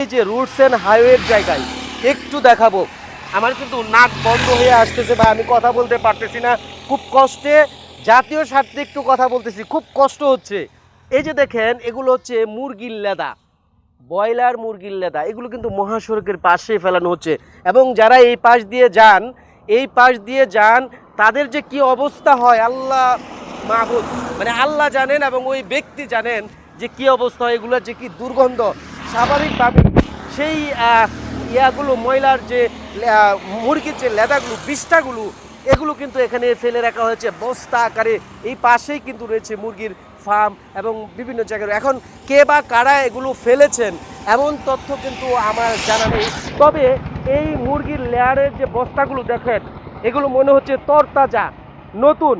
এই যে roots and হাইওয়ের জায়গায় একটু দেখাবো, আমার কিন্তু নাক বন্ধ হয়ে আসতেছে বা আমি কথা বলতে পারতেছি না, খুব কষ্টে জাতীয় স্বার্থে একটু কথা বলতেছি, খুব কষ্ট হচ্ছে। এই যে দেখেন, এগুলো হচ্ছে মুরগির লেদা, ব্রয়লার মুরগির লেদা, এগুলো কিন্তু মহাসড়কের পাশে ফেলানো হচ্ছে। এবং যারা এই পাশ দিয়ে যান তাদের যে কি অবস্থা হয় আল্লাহ মাহবুদ, মানে আল্লাহ জানেন এবং ওই ব্যক্তি জানেন যে কি অবস্থা হয়, এগুলোর যে কি দুর্গন্ধ। স্বাভাবিকভাবে সেই ইয়াগুলো, ময়লার যে মুরগির যে লেদাগুলো, বিষ্ঠাগুলো, এগুলো কিন্তু এখানে ফেলে রাখা হয়েছে বস্তা আকারে। এই পাশেই কিন্তু রয়েছে মুরগির ফার্ম এবং বিভিন্ন জায়গায়। এখন কে বা কারা এগুলো ফেলেছেন এমন তথ্য কিন্তু আমার জানা নেই। তবে এই মুরগির লেয়ারের যে বস্তাগুলো দেখেন, এগুলো মনে হচ্ছে তরতাজা, নতুন।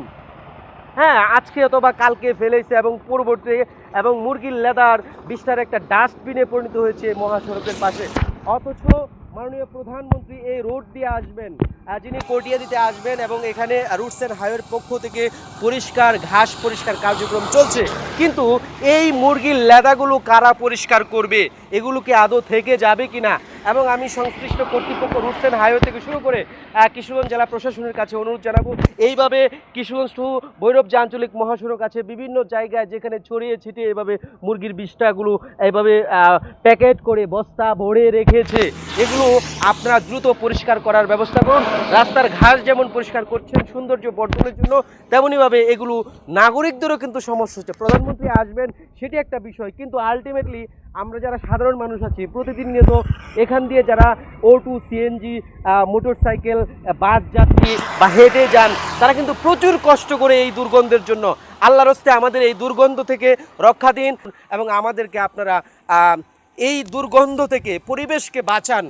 হ্যাঁ, আজকে অথবা কালকে ফেলেছে এবং পরবর্তী, এবং মুরগির লেদার বিস্তার একটা ডাস্টবিনে পরিণত হয়েছে মহাসড়কের পাশে। অথচ মাননীয় প্রধানমন্ত্রী এই রোড দিয়ে আসবেন, যিনি কটিয়া দিতে আসবেন, এবং এখানে রুটস অ্যান্ড হাইওয়ের পক্ষ থেকে পরিষ্কার ঘাস পরিষ্কার কার্যক্রম চলছে। কিন্তু এই মুরগির লেদাগুলো কারা পরিষ্কার করবে? এগুলো কি আদৌ থেকে যাবে কিনা? এবং আমি সংশ্লিষ্ট কর্তৃপক্ষ রুটস অ্যান্ড হাইওয়ে থেকে শুরু করে কিশোরগঞ্জ জেলা প্রশাসনের কাছে অনুরোধ জানাবো, এইভাবে কিশোরগঞ্জ টু ভৈরব যে আঞ্চলিক মহাসড়ক আছে, বিভিন্ন জায়গায় যেখানে ছড়িয়ে ছিটিয়ে এভাবে মুরগির বিষ্ঠাগুলো এইভাবে প্যাকেট করে বস্তা ভরে রেখেছে, এগুলো আপনারা দ্রুত পরিষ্কার করার ব্যবস্থা করুন। রাস্তার ঘাস যেমন পরিষ্কার করছেন সৌন্দর্য বর্ধনের জন্য, তেমনইভাবে এগুলো নাগরিকদেরও কিন্তু সমস্যা হচ্ছে। প্রধানমন্ত্রী আসবেন সেটি একটা বিষয়, কিন্তু আলটিমেটলি আমরা যারা সাধারণ মানুষ আছি, প্রতিদিনিয়ত এখান দিয়ে যারা অটো, সিএনজি, মোটর সাইকেল, বাস যাত্রী বা হেঁটে যান, তারা কিন্তু প্রচুর কষ্ট করে এই দুর্গন্ধের জন্য। আল্লাহর হস্তে আমাদের এই দুর্গন্ধ থেকে রক্ষা দিন এবং আমাদেরকে আপনারা এই দুর্গন্ধ থেকে পরিবেশকে বাঁচান।